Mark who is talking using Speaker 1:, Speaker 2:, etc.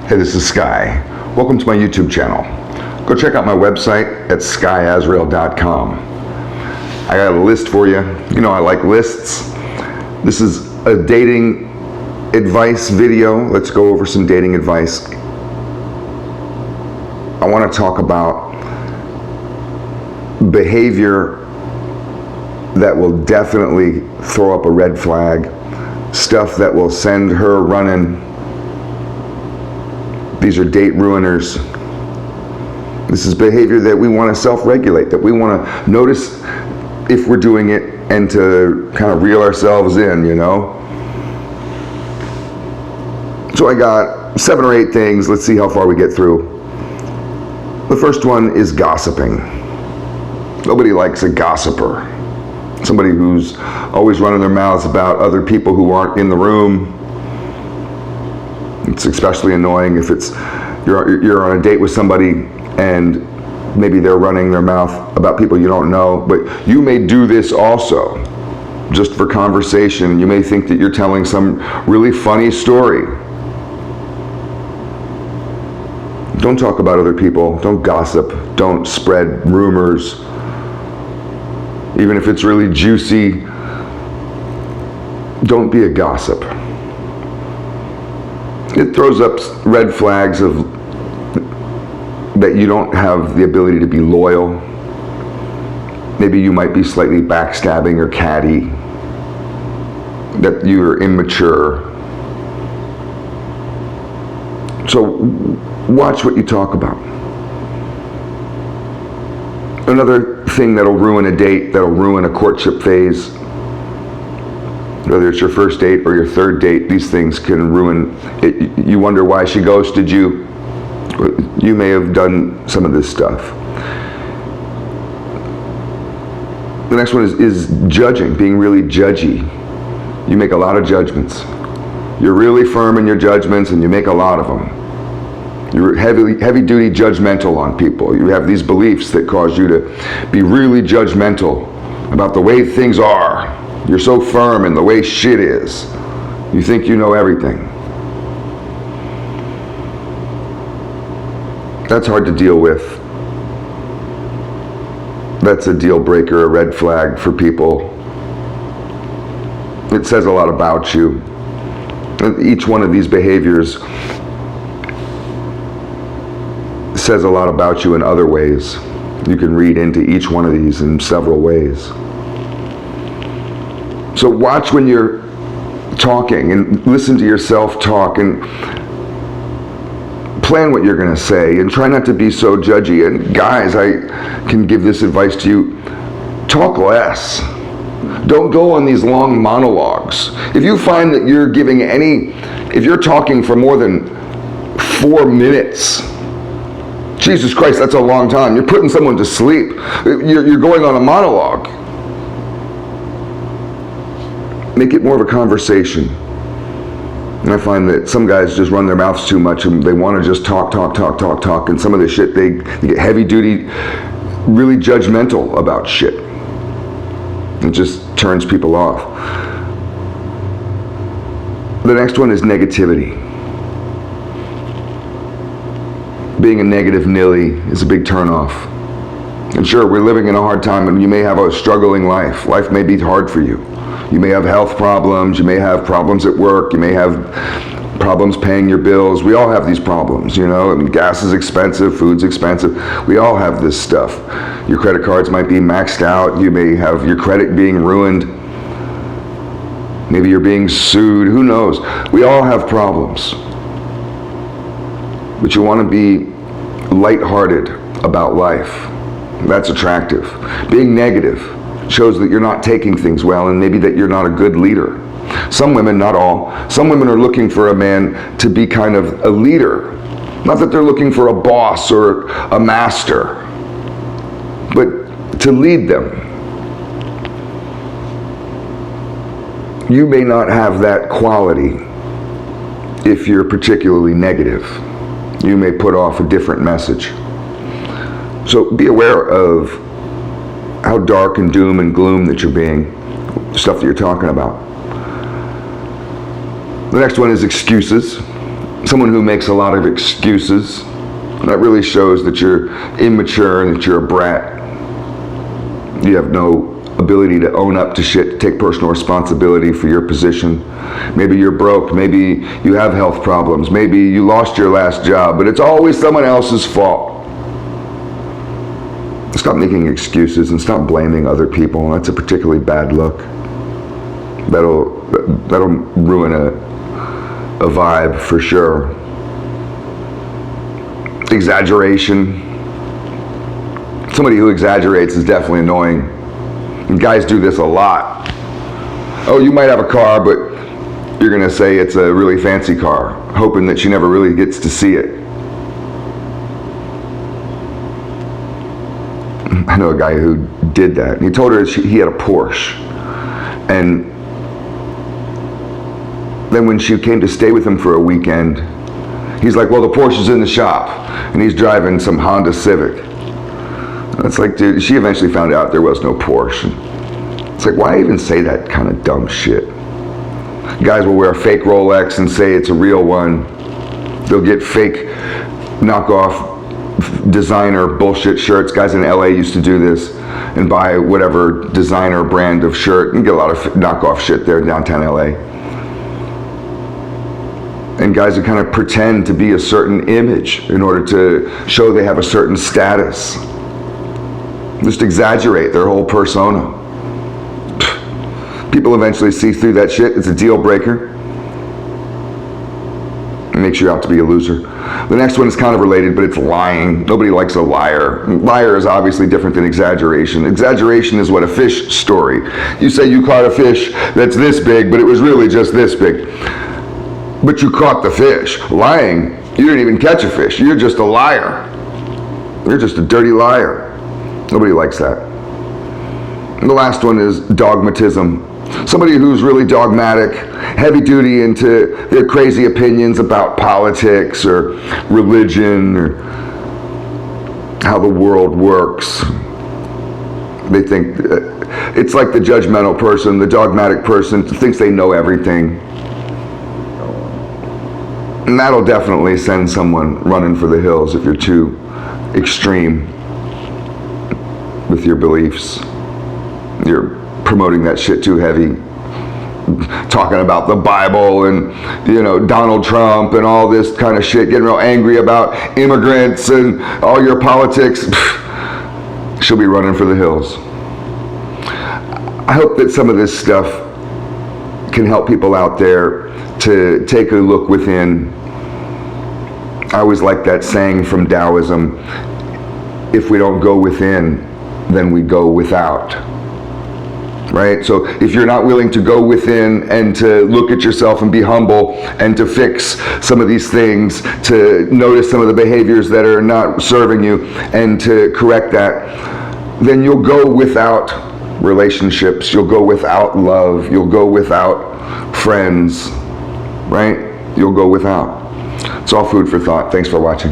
Speaker 1: Hey, this is Sky. Welcome to my YouTube channel. Go check out my website at skyazrael.com. I got a list for you. You know I like lists. This is a dating advice video. Let's go over some dating advice. I want to talk about behavior that will definitely throw up a red flag, stuff that will send her running. These are date ruiners. This is behavior that we want to self-regulate, that we want to notice if we're doing it and to kind of reel ourselves in, you know? So I got 7 or 8 things. Let's see how far we get through. The first one is gossiping. Nobody likes a gossiper. Somebody who's always running their mouths about other people who aren't in the room. It's especially annoying if it's you're on a date with somebody and maybe they're running their mouth about people you don't know, but you may do this also, just for conversation. You may think that you're telling some really funny story. Don't talk about other people. Don't gossip. Don't spread rumors. Even if it's really juicy, don't be a gossip. It throws up red flags of that you don't have the ability to be loyal. Maybe you might be slightly backstabbing or catty, that you're immature. So watch what you talk about. Another thing that'll ruin a date, that'll ruin a courtship phase, whether it's your first date or your third date, these things can ruin it. You wonder why she ghosted you. You may have done some of this stuff. The next one is judging, being really judgy. You make a lot of judgments. You're really firm in your judgments and you make a lot of them. You're heavy-duty judgmental on people. You have these beliefs that cause you to be really judgmental about the way things are. You're so firm in the way shit is. You think you know everything. That's hard to deal with. That's a deal breaker, a red flag for people. It says a lot about you. Each one of these behaviors says a lot about you in other ways. You can read into each one of these in several ways. So watch when you're talking and listen to yourself talk and plan what you're going to say and try not to be so judgy. And guys, I can give this advice to you. Talk less. Don't go on these long monologues. If you find that you're if you're talking for more than 4 minutes, Jesus Christ, that's a long time. You're putting someone to sleep. You're going on a monologue. Make it more of a conversation. And I find that some guys just run their mouths too much and they want to just talk. And some of the shit, they get heavy duty, really judgmental about shit. It just turns people off. The next one is negativity. Being a negative Nilly is a big turnoff. And sure, we're living in a hard time and you may have a struggling life. Life may be hard for you. You may have health problems, you may have problems at work, you may have problems paying your bills. We all have these problems, you know. I mean, gas is expensive, food's expensive. We all have this stuff. Your credit cards might be maxed out. You may have your credit being ruined. Maybe you're being sued. Who knows? We all have problems. But you want to be lighthearted about life. That's attractive. Being negative shows that you're not taking things well and maybe that you're not a good leader. Some women, not all, some women are looking for a man to be kind of a leader. Not that they're looking for a boss or a master, but to lead them. You may not have that quality if you're particularly negative. You may put off a different message. So be aware of how dark and doom and gloom that you're being, stuff that you're talking about. The next one is excuses. someone who makes a lot of excuses. That really shows that you're immature and that you're a brat. You have no ability to own up to shit, to take personal responsibility for your position. Maybe you're broke, maybe you have health problems, maybe you lost your last job, but it's always someone else's fault. Stop making excuses and stop blaming other people. That's a particularly bad look. That'll ruin a vibe for sure. Exaggeration. Somebody who exaggerates is definitely annoying. And guys do this a lot. Oh, you might have a car, but you're gonna say it's a really fancy car, hoping that she never really gets to see it. I know a guy who did that. He told her he had a Porsche. And then when she came to stay with him for a weekend, he's like, well, the Porsche's in the shop. And he's driving some Honda Civic. It's like, dude, she eventually found out there was no Porsche. It's like, why even say that kind of dumb shit? Guys will wear a fake Rolex and say it's a real one. They'll get fake knockoff designer bullshit shirts. Guys in LA used to do this and buy whatever designer brand of shirt and get a lot of knockoff shit there in downtown LA. And guys who kind of pretend to be a certain image in order to show they have a certain status. Just exaggerate their whole persona. People eventually see through that shit. It's a deal breaker. It makes you out to be a loser. The next one is kind of related, but it's lying. Nobody likes a liar. Liar is obviously different than exaggeration. Exaggeration is what a fish story. You say you caught a fish that's this big, but it was really just this big. But you caught the fish. Lying, you didn't even catch a fish. You're just a liar. You're just a dirty liar. Nobody likes that. And the last one is dogmatism. Somebody who's really dogmatic, heavy duty into their crazy opinions about politics or religion or how the world works. They think, it's like the judgmental person, the dogmatic person thinks they know everything. And that'll definitely send someone running for the hills if you're too extreme with your beliefs. You're promoting that shit too heavy. Talking about the Bible and, you know, Donald Trump and all this kind of shit. Getting real angry about immigrants and all your politics. She'll be running for the hills. I hope that some of this stuff can help people out there to take a look within. I always like that saying from Taoism, if we don't go within, then we go without. Right? So if you're not willing to go within and to look at yourself and be humble and to fix some of these things, to notice some of the behaviors that are not serving you and to correct that, then you'll go without relationships, you'll go without love, you'll go without friends, right? You'll go without. It's all food for thought. Thanks for watching.